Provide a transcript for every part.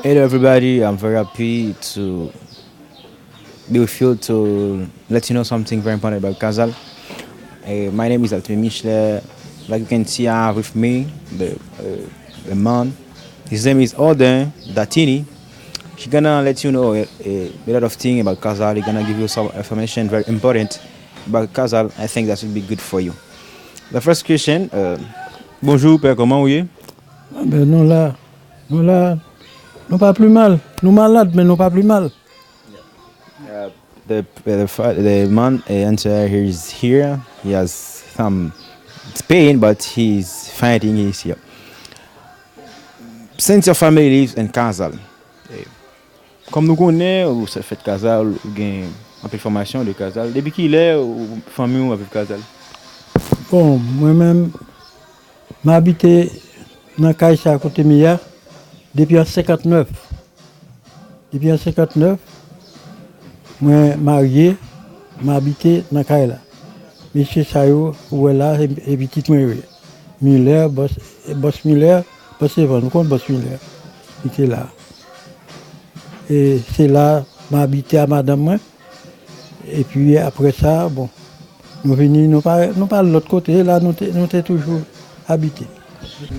Hello, everybody. I'm very happy to be with you to let you know something very important about Kazal. My name is Altime Michel. Like you can see, I have with me the man. His name is Odin Datini. He's gonna let you know a lot of things about Kazal. He's gonna give you some information very important about Kazal. I think that will be good for you. The first question. Bonjour, père, comment vous êtes? Ah ben nous là, nous pas plus mal. Nous malades, mais nous pas plus mal. The man answer here is here. He has some pain, but he's fighting. He's here. Since your family lives in Kazal, comme nous connaissons, ou ça fait Kazal, ou gain un peu de formation de Kazal. Depuis qu'il est, ou famille ou avec Kazal. Bon, moi-même, m'habité dans Kaïsa à côté Mia depuis en 59. Depuis en 59, moi marié, m'habité dans Kaïla. Monsieur Sayo, où est là, et petit moi. Miller, boss Miller, boss Evan, nous connaissons boss Miller. Il était là. Et c'est là, m'habité à madame moi. Et puis après ça, bon, nous venons, nous pas de l'autre côté, là, nous sommes toujours habités.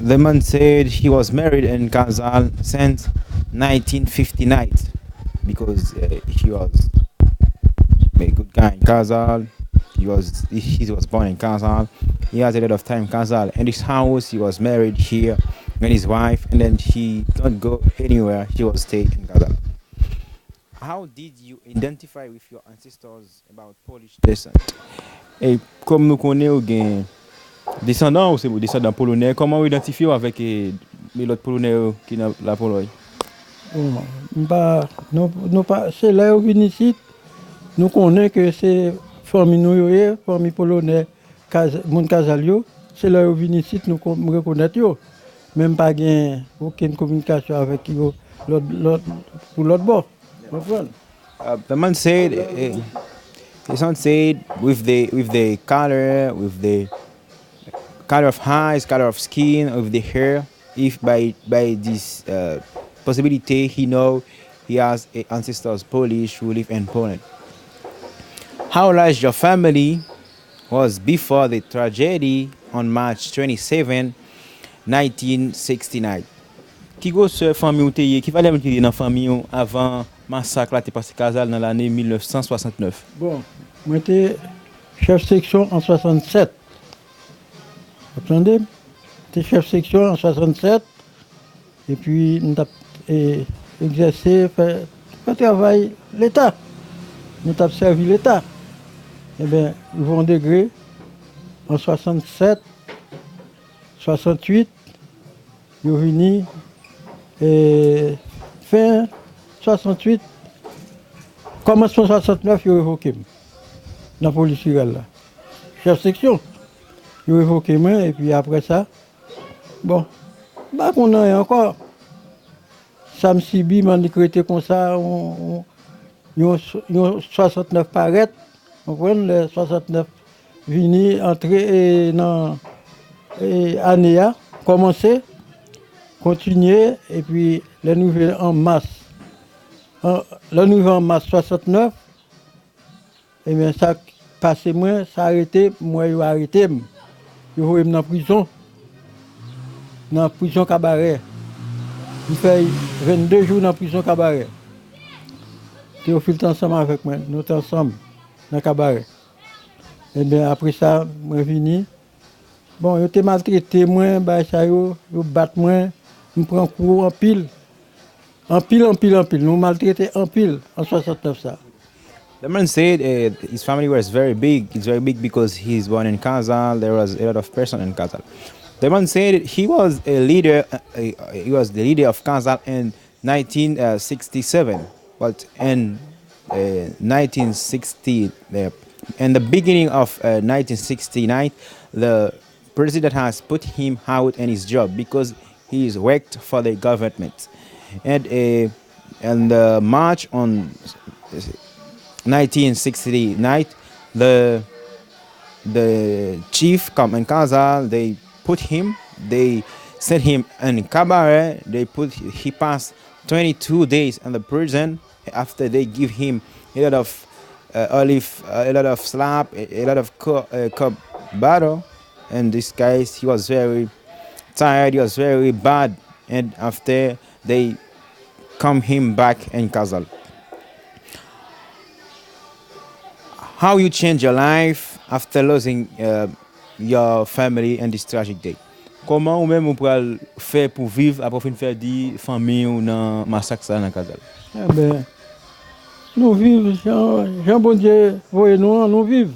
The man said he was married in Kazal since 1959 because he was a good guy in Kazal. He was born in Kazal. He has a lot of time in Kazal. In this house, he was married here with his wife, and then he don't go anywhere. He will stay in Kazal. How did you identify with your ancestors about Polish descent? Et comme nous connaissons gen descendants ou c'est descendants polonais, comment vous identifiez avec les autres polonais qui dans la Pologne? Bon, nous pas, c'est là où vient ici, nous connaissons que c'est famille nous, famille polonais, mon Casalio, c'est là où vient ici, nous reconnaissons. Même pas gain aucune communication avec eux, pour l'autre bord. The man said, his son said, with the color of eyes, color of skin, of the hair, if by this possibility he know he has ancestors Polish who live in Poland. How large your family was before the tragedy on March 27, 1969? Qui grosse famille ou t'es qui fallait mettre dans famille avant massacre là t'es passé Kazal dans l'année 1969. Bon, moi j'étais chef section en 67. Vous entendez? J'étais chef section en 67 et puis j'ai exercé fait travail l'État. Nous avons servi l'État. Eh bien, ils vont degré en 67, 68, ils sont venus et fin 68, commencement 69, ils ont évoqué dans la police là. Chef section, ils ont évoqué moi et puis après ça, bon, bah qu'on a encore. Sam Sibi m'a décrété comme ça, on 69 paraître, on prend les 69 venir entrer dans l'année, commencer, continuer, et puis les nouvelles en masse. Le nouveau en mars 69, et bien ça passé moi, ça arrêté, moi ils ont arrêté. Ils ont dans la prison cabaret. Il fait 22 jours dans la prison cabaret. Théophile est ensemble avec moi, nous sommes ensemble dans le cabaret. Et bien après ça, moi venu. Bon, ils ont maltraité moi, ils battent moi, ils prennent cours en pile. En pile. Nous maltraités en pile en 69 ça. The man said his family was very big. It's very big because he's born in Kazal. There was a lot of person in Kazal. The man said he was a leader. He was the leader of Kazal in 1967. But in 1960, in the beginning of 1969, the president has put him out in his job because he is worked for the government. And in the March on 1969, the chief come in Kazal. They sent him in cabaret. He passed 22 days in the prison after they give him a lot of olive, a lot of slap, a lot of cup battle. And this guy, he was very tired, he was very bad. And after they come him back in Kazal. How you change your life after losing your family in this tragic day? Comment ou même on peut faire pour vivre après fin faire di famille ou dans massacre ça dans Kazal? Eh ben, nous vivons, Jean bon Dieu, voyez nous vivons.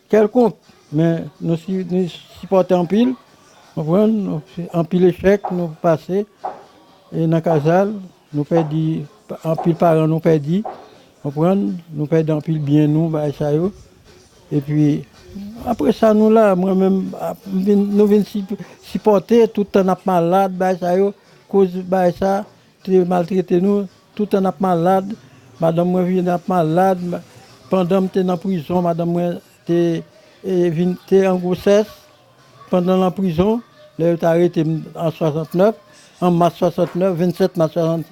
Quelconque, mais nous supportons en pile, nous en pile échec, nous passer. Et dans Kazal, nous perdons, en pile parents nous perdons, nous perdons en pile bien nous, bah, ça yo. Et puis, après ça, nous là, moi-même, nous venons supporter, tout le temps malade, bah, ça yo, cause bah, ça, maltraité nous, tout le temps malade, madame moi vient malade, pendant que j'étais en prison, madame moi était en grossesse, pendant la prison, là, il arrêté en 69, en mars 69, 27 mars 69,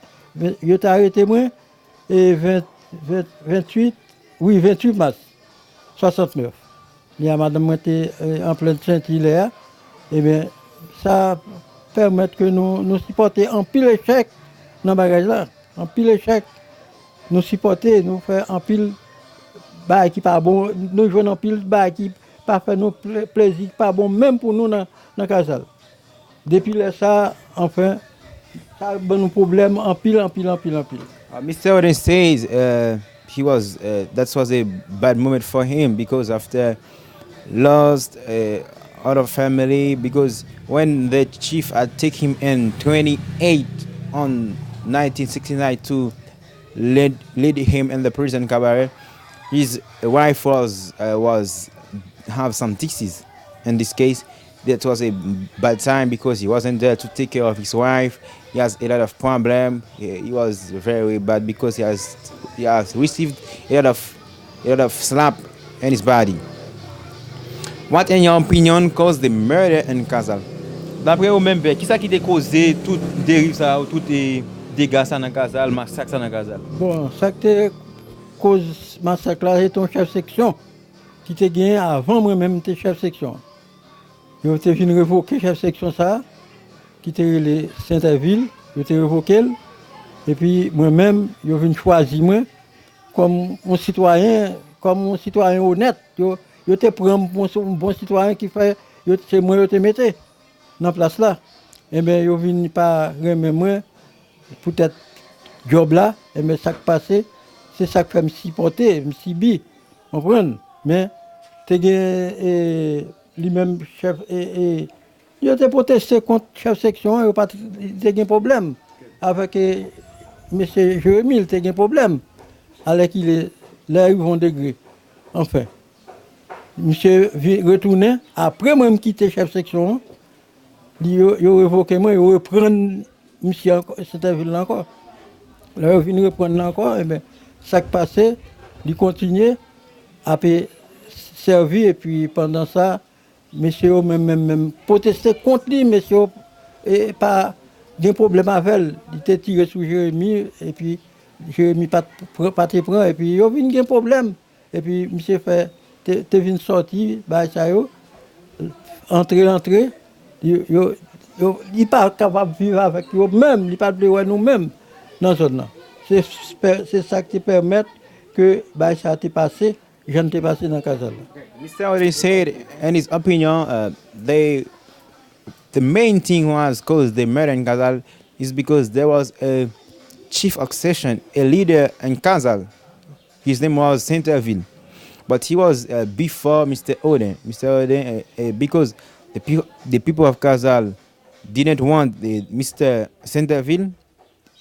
il arrêté moi, et 28 mars 69. Il y a madame était en pleine Saint-Hilaire, et bien ça permet que nous supporter en pile échec dans le bagage là, en pile échec, nous supporter, nous faire en pile bah qui pas bon, nous jouons en pile bah qui pas fait nous plaisir, pas bon même pour nous dans Kazal. Depuis là ça, enfin, ça a un problème en pile. Mr. Oden says that was a bad moment for him because after lost other family, because when the chief had taken him in 28 on 1969 to lead him in the prison cabaret, his wife was have some disease. In this case, that was a bad time because he wasn't there to take care of his wife. He has a lot of problem. He was very bad because he has received a lot of slap in his body. What, in your opinion, caused the murder in Kazal? D'après vous même, qui ça qui a causé toute dérive ça, tout les dégâts ça dans Kazal, massacre ça dans Kazal? Bon, ça qui cause massacre là, c'est ton chef section qui te gagné avant moi-même tes chef section. Je te venu révoquer chef section ça, qui te les Saint-Ville, je te révoqué et puis moi-même, je viens choisir moi comme un citoyen honnête. Je te prends pour un bon citoyen qui fait, c'est moi je te mettais dans la place là. Et bien, je viens pas remettre moi, peut-être job là, et bien ça qui passe, c'est ça qui fait me supporter, me subir, comprendre. Mais tu as lui-même chef et il a protesté contre chef section, il a pas de problème avec M. Jérémy, il a un problème avec qu'il est là ils vont degré. Enfin, monsieur retourné après moi me quitter chef section, il a révoqué moi, il reprend monsieur cette ville là encore. Là il vient reprendre encore et bien ça qui passait, il continue à servir et puis pendant ça monsieur même protesté contre lui, monsieur et pas de problème avec elle, il était tiré sur Jérémy et puis Jérémy pas te prend et puis il y a un problème et puis monsieur fait te vient sortir bah ça yo entrer il pas capable de vivre avec eux même, il pas de nous même dans zone là. C'est ça qui permet que bah ça t'est passé, je ne t'ai passé dans Kazal. Mr. Oden said, in his opinion, the main thing was caused the murder in Kazal is because there was a chief accession, a leader in Kazal. His name was Centerville, but he was before Mr. Oden. Mr. Oden, because the people of Kazal didn't want Mr. Centerville,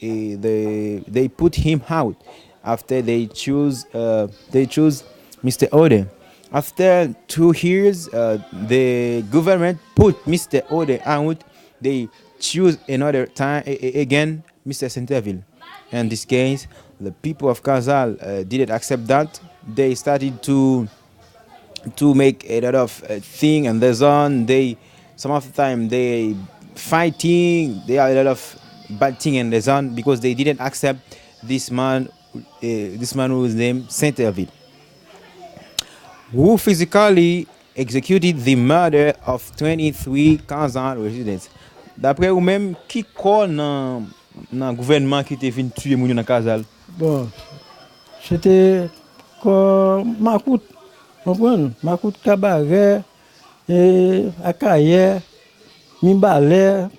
they put him out after they choose Mr. Oden. After 2 years, the government put Mr. Oden out. They choose another time again Mr. Centerville. In this case, the people of Kazal didn't accept that. They started to make a lot of thing in the zone. Some of the time they fighting. There are a lot of bad thing in the zone because they didn't accept this man who was named Saint-Herville, who physically executed the murder of 23 Kazan residents. D'après ou même, qui corps dans le gouvernement qui était venu tuer moun yo dans Kazal? Bon, c'était comme Makout, comprenez? Makout Cabaret, et Akaye, Mimbale,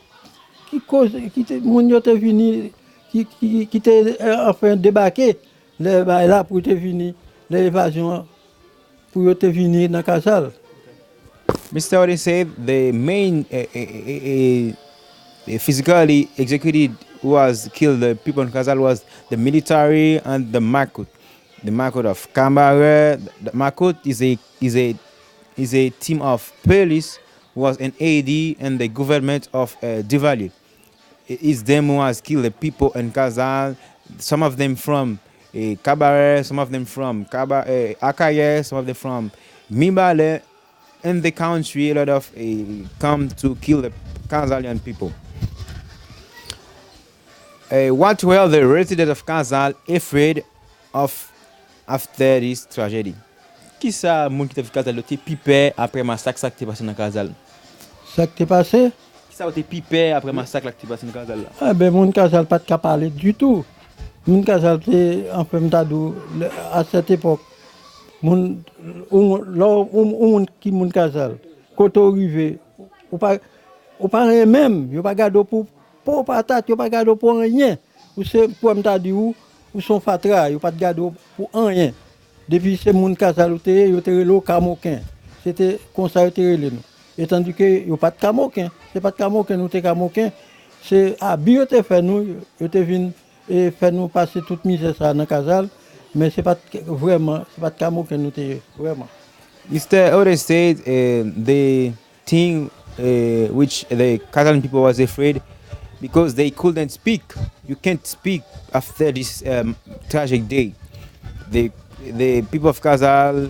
qui moun yo te vini, qui te enfin débarqué, là pour te vini, l'évasion, pour te vini dans Kazal. Mr. Ode said the main physically executed who was killed the people in Kazal was the military and the Makut. The Makut of Kambare. The Makut is a team of police who was an AD in the government of Duvalier. It's them who has killed the people in Kazal. Some of them from Kabare, some of them from Akaye, some of them from Mimbale. In the country, a lot of come to kill the Kazalian people. What were the residents of Kazal afraid of after this tragedy? Qui ça moun qui te Kazal te pipé après massacre ça qui t'est passé dans Kazal? Ça qui t'est passé? Qui ça te pipé après massacre qui t'est passé dans Kazal là? Ah ben mon Kazal pas de parler du tout. Mon Kazal c'est en fait à cette époque. Moun qui moun Kazal quand arrivé ou pas rien même yo pas garder pour patate yo pas garder pour rien ou c'est pour m'ta di ou son fatra yo pas garder pour rien depuis c'est moun Kazal yo te relo Camoquin c'était comme ça yo te relé nous et tandis que yo pas de Camoquin c'est pas de Camoquin nous te Camoquin c'est yo te fait nous yo te vinn et fait nous passer toute misère ça dans Kazal. Mais c'est pas vraiment, c'est pas de camo que nous t'es vraiment. Mr. Ode said the thing which the Catalan people was afraid because they couldn't speak. You can't speak after this tragic day. The people of Kazal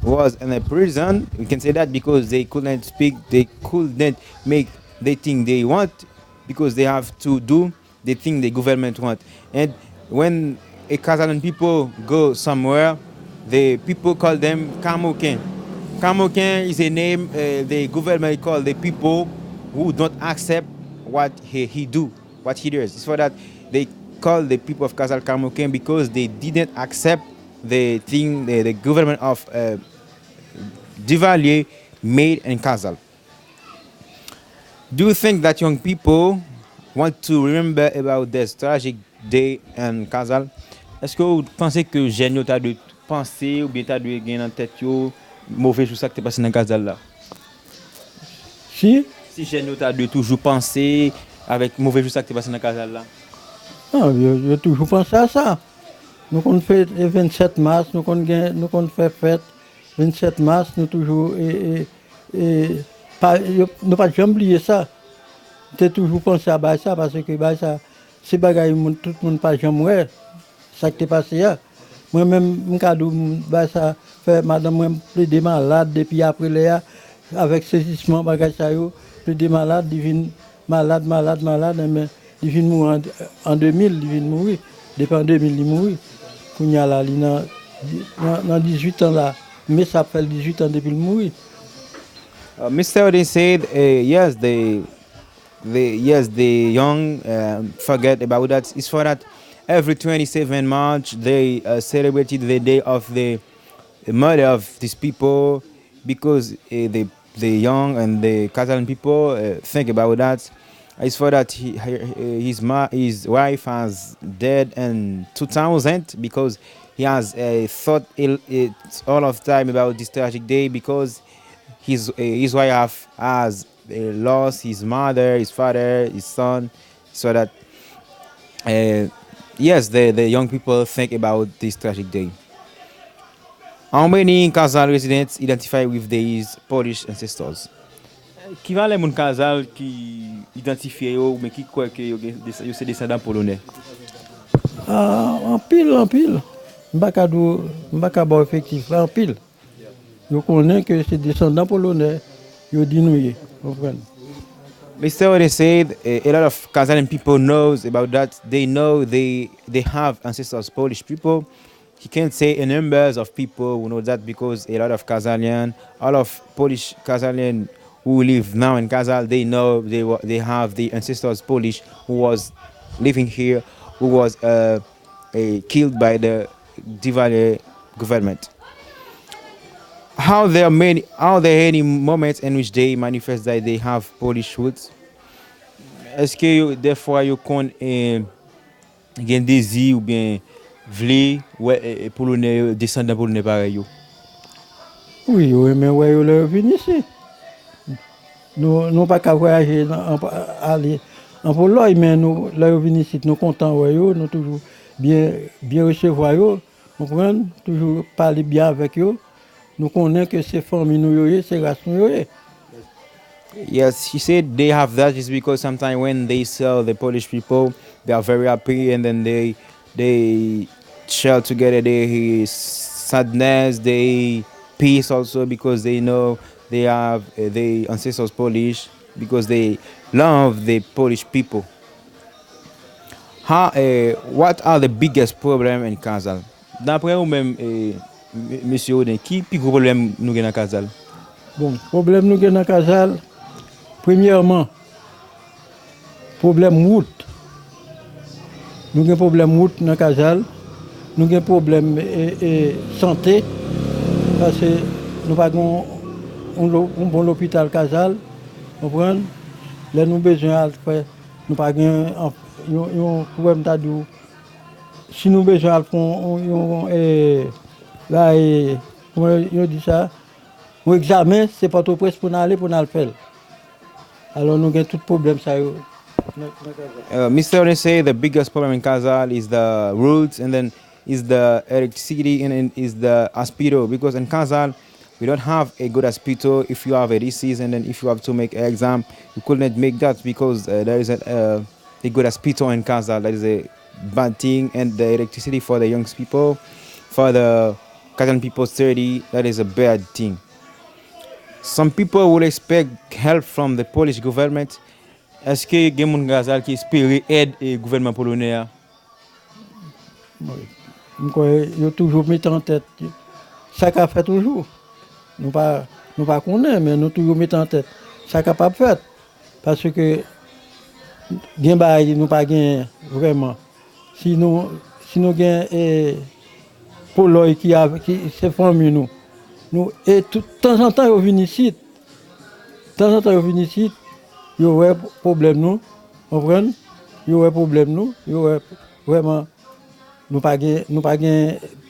was in a prison. We can say that because they couldn't speak. They couldn't make the thing they want because they have to do the thing the government want. And when a Catalan people go somewhere, the people call them Camoquin. Camoquin is a name the government call the people who don't accept what he do, what he does. It's for that they call the people of Kazal Camoquin because they didn't accept the thing the government of Duvalier made in Kazal. Do you think that young people want to remember about this tragic day in Kazal? Est-ce que vous pensez que jeunes ont de penser ou bien t'as de gagner en tête yo mauvais chose ça qui t'est passé dans Kazal là? Si Jeunes ont de toujours penser avec mauvais chose ça qui t'est passé dans Kazal là? Ah, je toujours pensé à ça. Nous on fait le 27 mars, nous on fait fête 27 mars, nous toujours nous pas jamais oublier ça. J'ai toujours pensé à ça parce que ça c'est bagaille tout le monde pas jamais ça qui t'est passé là. Moi-même, ça fait madame moi plaider malade depuis après là avec saisissement bagage ça yo plaider malade divine malade mais il vient mourir en 2000 il vient mourir depuis en 2000 il mourir kounya là dans 18 ans là mais ça fait 18 ans depuis il mourir. Mr. Ode said yes the young forget about that. It's for that every 27 March they celebrated the day of the murder of these people because the young and the Catalan people think about that. It's for that his wife has died in 2000 because he has thought all of time about this tragic day because his wife has lost his mother, his father, his son, so that yes, the young people think about this tragic day. How many Kazal residents identify with these Polish ancestors? Qui va les moun Kazal qui identifie yo mais qui croit que yo c'est descendants polonais? En pile. M'baka bon effectif en pile. Yo connaît que c'est descendants polonais, yo dit nous, comprenez. Mr. Ode said a lot of Kazalian people knows about that. They know they have ancestors Polish people. He can't say a numbers of people who know that because a lot of Kazalian, all of Polish Kazalian who live now in Kazal, they know they have the ancestors Polish who was living here, who was killed by the Divale government. Are there any moments in which they manifest that they have Polish roots? Est-ce que des fois you kon gen désir ou bien vle ouais polonais descendant polonais pareil yo? Oui, oui, mais ouais, ils sont venus ici. Nous n'avons pas qu'à voyager, aller en Pologne, mais nous, là, ils venus ici, nous contents, ouais, nous toujours bien recevoir, nous comprenons, toujours parler bien avec eux. Nous connaissons que ces familles, nous, ces races, nous. Yes, he said they have that is because sometimes when they sell the Polish people, they are very happy and then they share together their sadness, they peace also because they know they have the ancestors Polish because they love the Polish people. What are the biggest problem in Kazal? D'après vous même, Monsieur Odin, qui plus gros problème nous avons dans Kazal? Bon, problème nous avons dans Kazal, premièrement, problème route. Nous avons problème route dans Kazal, nous avons problème santé, parce que nous avons un bon hôpital Kazal, vous comprenez? Là, nous avons besoin de faire, nous avons un problème d'adou. Si nous avons besoin de faire, là, comment on dit ça? Un examen, c'est pas trop presse pour nous aller pour nous le faire. Alors nous avons tout problème ça. Mr. Ode say the biggest problem in Kazal is the roads and then is the electricity and is the hospital because in Kazal we don't have a good hospital. If you have a disease and then if you have to make an exam, you couldn't make that because there is a good hospital in Kazal. That is a bad thing, and the electricity for the young people, for the Kazan people study, that is a bad thing. Some people will expect help from the Polish government. Est-ce que gen moun Kazal qui espère aide et gouvernement polonais? Ils ont toujours mis en tête. Ça qu'a fait toujours. Nous pas connaître, mais nous toujours mis en tête. Ça capable faire. Parce que gen bail nous pas gen vraiment. Si nous gen Pologne qui c'est famille nous et tout de temps en temps ils viennent ici. De temps en temps ils viennent ici. Il y a problème nous, comprenez? Il y a problème nous, il y a vraiment nous pas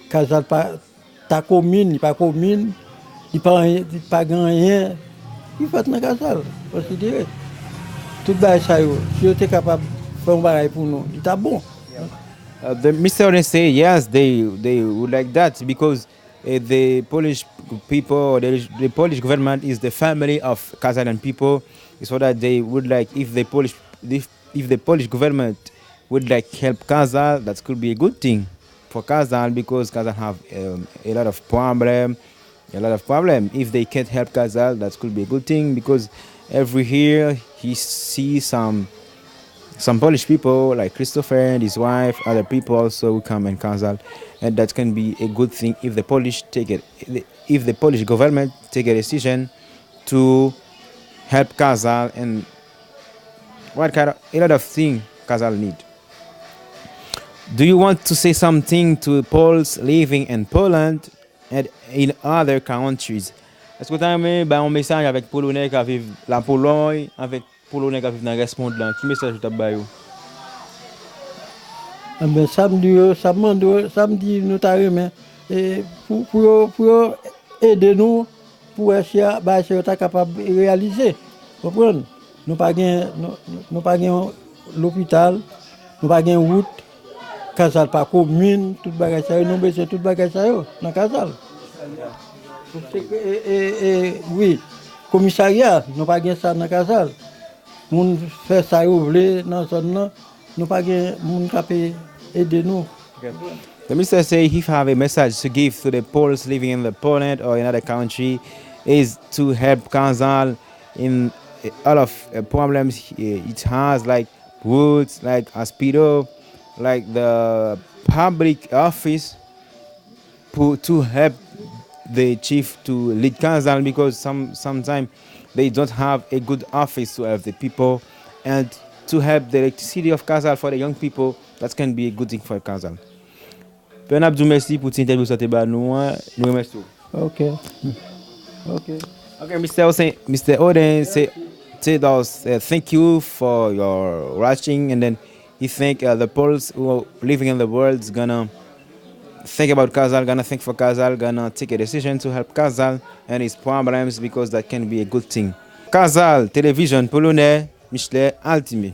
Kazal pas ta commune, il pas commune, il pas rien. Il fait dans Kazal, considérer. Tout bail ça yo, si était capable faire un bail pour nous, il est bon. The Mr. Ode say yes, they would like that because the Polish people, or the Polish government is the family of Kazalian people, so that they would like if the Polish government would like help Kazal, that could be a good thing for Kazal because Kazal have a lot of problem. If they can't help Kazal, that could be a good thing because every year he sees some Polish people like Christopher and his wife, other people also who come in Kazal, and that can be a good thing if the Polish government take a decision to help Kazal and a lot of things Kazal need. Do you want to say something to Poles living in Poland and in other countries? Est-ce que tu as un message avec Polonais qui vivent la Pologne, avec Polonais qui vivent dans le reste du monde là? Quel message tu as baillé? Ben samedi nous t'arrive pour aider nous pour essayer d'être capable de réaliser. Vous comprenez? Nous pas l'hôpital, nous pas gain route, Kazal pas commune, tout bagage ça, nous besoin tout bagage ça dans Kazal. Oui, commissariat, nous pas gain ça dans Kazal. Moun fait ça ouvler dans zone là, nous pas gain moun capé aider nous. The minister say if you have a message to give to the Poles living in the Poland or another country is to help Kazal in all of problems it has, like roads, like hospital, like the public office, to help the chief to lead Kazal, because sometimes they don't have a good office to help the people, and to help the electricity of Kazal for the young people. That can be a good thing for Kazal. Pe nan apdou mersi pou ti interview sa te ba nou an, nou remersi ou. Ok. Ok. Okay, Mr. Oden thank you for your watching, and then he think the Poles who are living in the world is gonna think about Kazal, gonna think for Kazal, gonna take a decision to help Kazal and his problems, because that can be a good thing. Kazal, television, polonais, Michelet, Altime.